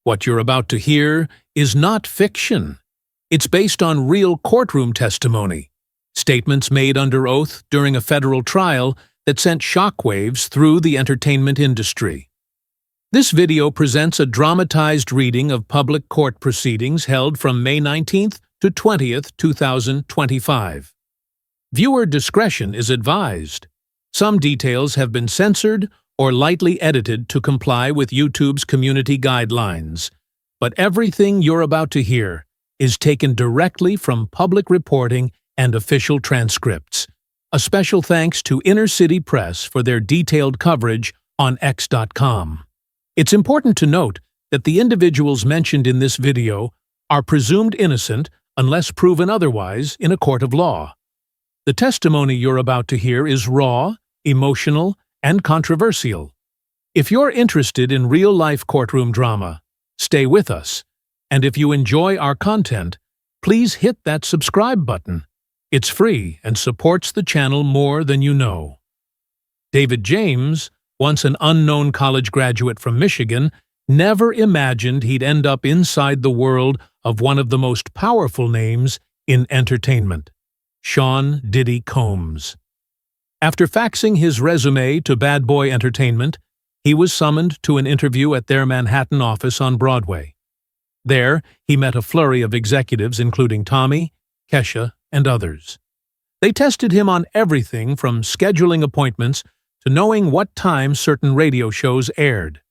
What you're about to hear is not fiction. It's based on real courtroom testimony, statements made under oath during a federal trial that sent shockwaves through the entertainment industry. This video presents a dramatized reading of public court proceedings held from May 19th to 20th, 2025. Viewer discretion is advised. Some details have been censored or lightly edited to comply with YouTube's community guidelines, but everything you're about to hear is taken directly from public reporting and official transcripts. A special thanks to Inner City Press for their detailed coverage on X.com. It's important to note that the individuals mentioned in this video are presumed innocent unless proven otherwise in a court of law. The testimony you're about to hear is raw, emotional, and controversial. If you're interested in real-life courtroom drama, stay with us. And if you enjoy our content, please hit that subscribe button. It's free and supports the channel more than you know. David James, once an unknown college graduate from Michigan, never imagined he'd end up inside the world of one of the most powerful names in entertainment, Sean "Diddy" Combs. After faxing his resume to Bad Boy Entertainment, he was summoned to an interview at their Manhattan office on Broadway. There, he met a flurry of executives including Tommy, Kesha, and others. They tested him on everything from scheduling appointments to knowing what time certain radio shows aired.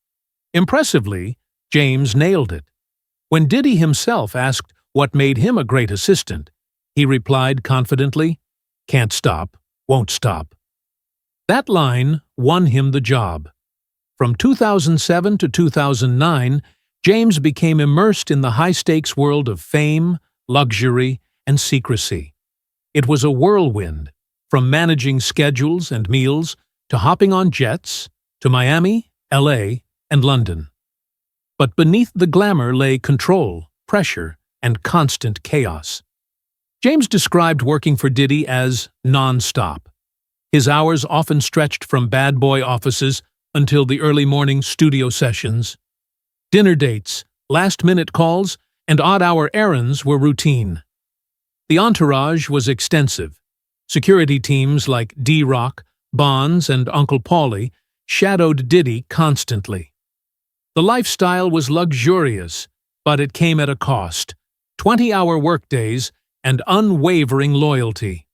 Impressively, James nailed it. When Diddy himself asked what made him a great assistant, he replied confidently, "Can't stop, won't stop." That line won him the job. From 2007 to 2009, James became immersed in the high-stakes world of fame, luxury, and secrecy. It was a whirlwind, from managing schedules and meals to hopping on jets to Miami, LA, and London. But beneath the glamour lay control, pressure, and constant chaos. James described working for Diddy as non-stop. His hours often stretched from bad boy offices until the early morning studio sessions. Dinner dates, last-minute calls, and odd-hour errands were routine. The entourage was extensive. Security teams like D-Rock, Bonds, and Uncle Paulie shadowed Diddy constantly. The lifestyle was luxurious, but it came at a cost: 20-hour workdays and unwavering loyalty.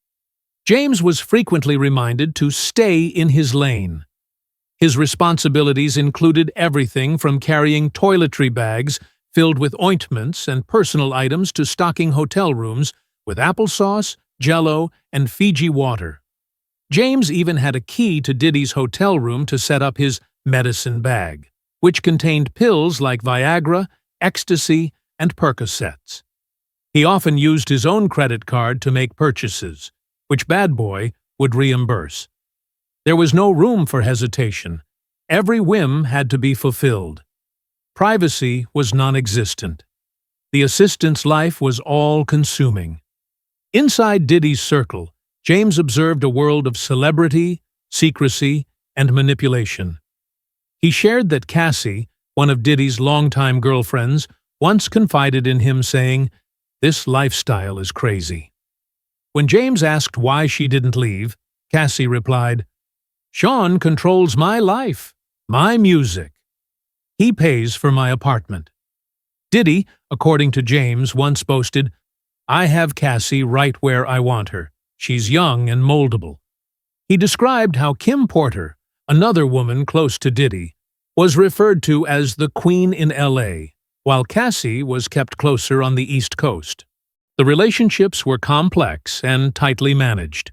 James was frequently reminded to stay in his lane. His responsibilities included everything from carrying toiletry bags filled with ointments and personal items to stocking hotel rooms with applesauce, Jell-O, and Fiji water. James even had a key to Diddy's hotel room to set up his medicine bag, which contained pills like Viagra, ecstasy, and Percocets. He often used his own credit card to make purchases, which Bad Boy would reimburse. There was no room for hesitation. Every whim had to be fulfilled. Privacy was non-existent. The assistant's life was all-consuming. Inside Diddy's circle, James observed a world of celebrity, secrecy, and manipulation. He shared that Cassie, one of Diddy's longtime girlfriends, once confided in him saying, "This lifestyle is crazy." When James asked why she didn't leave, Cassie replied, "Sean controls my life, my music. He pays for my apartment." Diddy, according to James, once boasted, "I have Cassie right where I want her. She's young and moldable." He described how Kim Porter, another woman close to Diddy, was referred to as the Queen in LA, while Cassie was kept closer on the East Coast. The relationships were complex and tightly managed.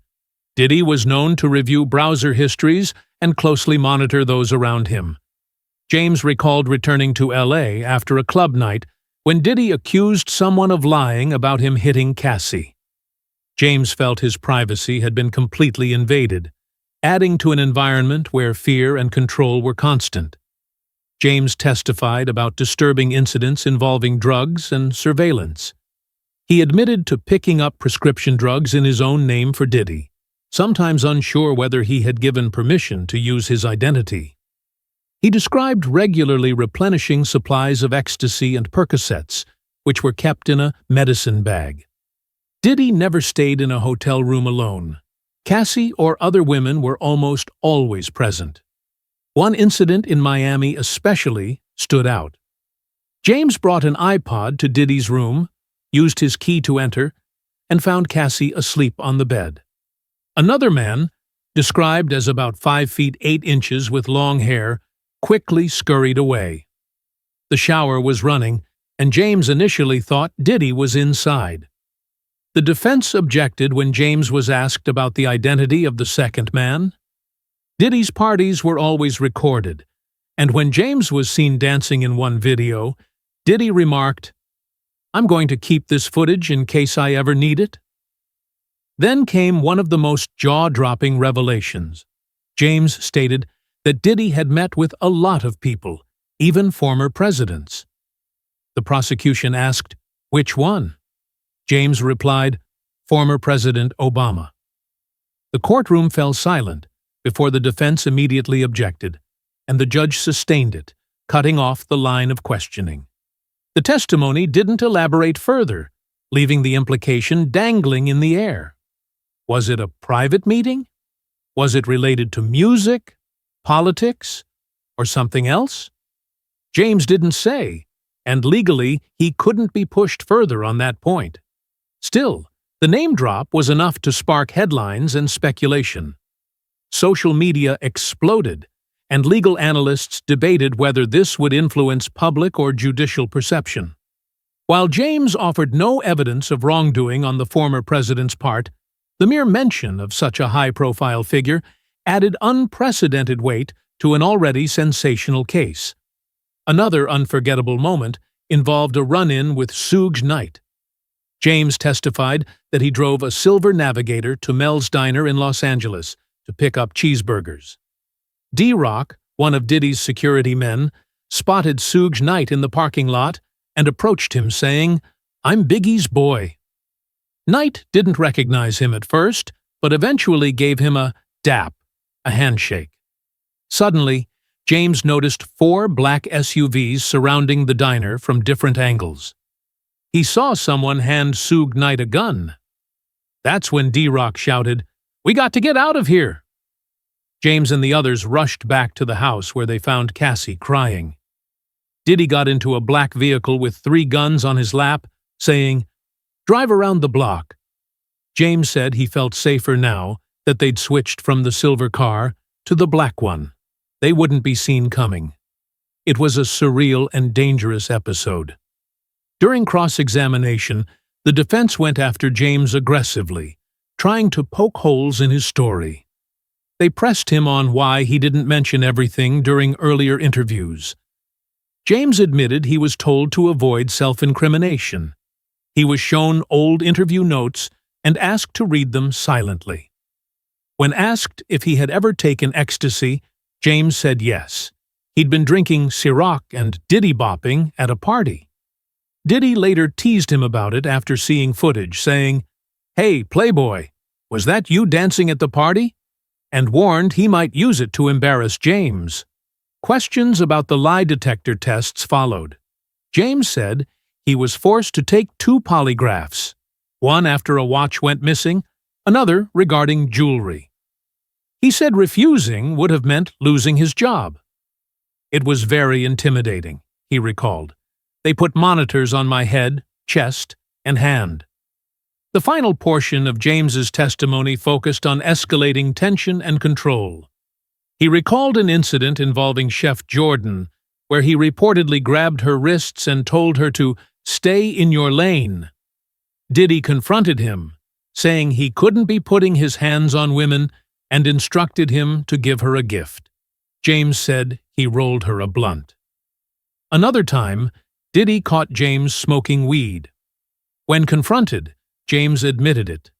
Diddy was known to review browser histories and closely monitor those around him. James recalled returning to LA after a club night when Diddy accused someone of lying about him hitting Cassie. James felt his privacy had been completely invaded, adding to an environment where fear and control were constant. James testified about disturbing incidents involving drugs and surveillance. He admitted to picking up prescription drugs in his own name for Diddy, sometimes unsure whether he had given permission to use his identity. He described regularly replenishing supplies of ecstasy and Percocets, which were kept in a medicine bag. Diddy never stayed in a hotel room alone. Cassie or other women were almost always present. One incident in Miami especially stood out. James brought an iPod to Diddy's room, used his key to enter, and found Cassie asleep on the bed. Another man, described as about 5 feet 8 inches with long hair, quickly scurried away. The shower was running, and James initially thought Diddy was inside. The defense objected when James was asked about the identity of the second man. Diddy's parties were always recorded, and when James was seen dancing in one video, Diddy remarked, "I'm going to keep this footage in case I ever need it." Then came one of the most jaw-dropping revelations. James stated that Diddy had met with a lot of people, even former presidents. The prosecution asked, "Which one?" James replied, "Former President Obama." The courtroom fell silent before the defense immediately objected, and the judge sustained it, cutting off the line of questioning. The testimony didn't elaborate further, leaving the implication dangling in the air. Was it a private meeting? Was it related to music, politics, or something else? James didn't say, and legally he couldn't be pushed further on that point. Still, the name drop was enough to spark headlines and speculation. Social media exploded, and legal analysts debated whether this would influence public or judicial perception. While James offered no evidence of wrongdoing on the former president's part, the mere mention of such a high-profile figure added unprecedented weight to an already sensational case. Another unforgettable moment involved a run-in with Suge Knight. James testified that he drove a silver Navigator to Mel's Diner in Los Angeles to pick up cheeseburgers. D-Rock, one of Diddy's security men, spotted Suge Knight in the parking lot and approached him saying, "I'm Biggie's boy." Knight didn't recognize him at first, but eventually gave him a dap, a handshake. Suddenly, James noticed 4 black SUVs surrounding the diner from different angles. He saw someone hand Suge Knight a gun. That's when D-Rock shouted, "We got to get out of here!" James and the others rushed back to the house where they found Cassie crying. Diddy got into a black vehicle with 3 guns on his lap, saying, "Drive around the block." James said he felt safer now that they'd switched from the silver car to the black one. They wouldn't be seen coming. It was a surreal and dangerous episode. During cross-examination, the defense went after James aggressively, trying to poke holes in his story. They pressed him on why he didn't mention everything during earlier interviews. James admitted he was told to avoid self-incrimination. He was shown old interview notes and asked to read them silently. When asked if he had ever taken ecstasy, James said yes. He'd been drinking Ciroc and Diddy bopping at a party. Diddy later teased him about it after seeing footage, saying, "Hey, Playboy, was that you dancing at the party?" and warned he might use it to embarrass James. Questions about the lie detector tests followed. James said he was forced to take 2 polygraphs, one after a watch went missing, another regarding jewelry. He said refusing would have meant losing his job. "It was very intimidating," he recalled. "They put monitors on my head, chest, and hand." The final portion of James's testimony focused on escalating tension and control. He recalled an incident involving Chef Jordan, where he reportedly grabbed her wrists and told her to "stay in your lane." Diddy confronted him, saying he couldn't be putting his hands on women, and instructed him to give her a gift. James said he rolled her a blunt. Another time, Diddy caught James smoking weed. When confronted, James admitted it,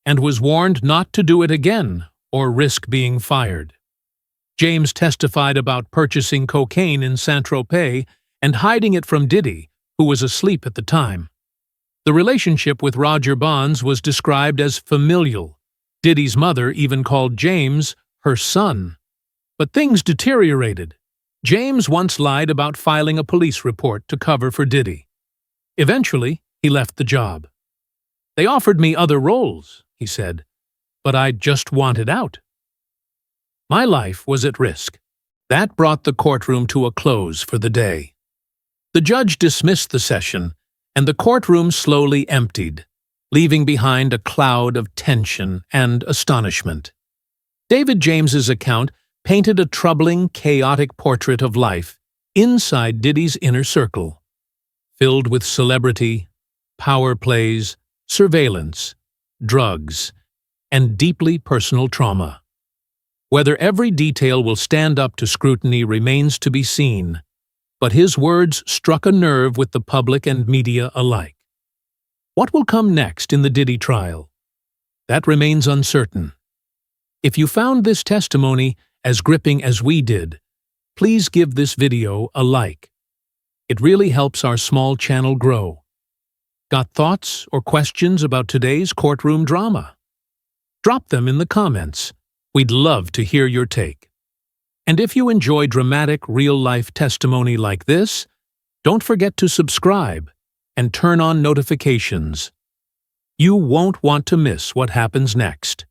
and was warned not to do it again or risk being fired. James testified about purchasing cocaine in Saint-Tropez and hiding it from Diddy, who was asleep at the time. The relationship with Roger Bonds was described as familial. Diddy's mother even called James her son. But things deteriorated. James once lied about filing a police report to cover for Diddy. Eventually, he left the job. "They offered me other roles," he said, "but I just wanted out." My life was at risk. That brought the courtroom to a close for the day. The judge dismissed the session, and the courtroom slowly emptied, leaving behind a cloud of tension and astonishment. David James's account painted a troubling, chaotic portrait of life inside Diddy's inner circle, filled with celebrity, power plays, surveillance, drugs, and deeply personal trauma. Whether every detail will stand up to scrutiny remains to be seen, but his words struck a nerve with the public and media alike. What will come next in the Diddy trial? That remains uncertain. If you found this testimony as gripping as we did, please give this video a like. It really helps our small channel grow. Got thoughts or questions about today's courtroom drama? Drop them in the comments. We'd love to hear your take. And if you enjoy dramatic, real-life testimony like this, don't forget to subscribe and turn on notifications. You won't want to miss what happens next.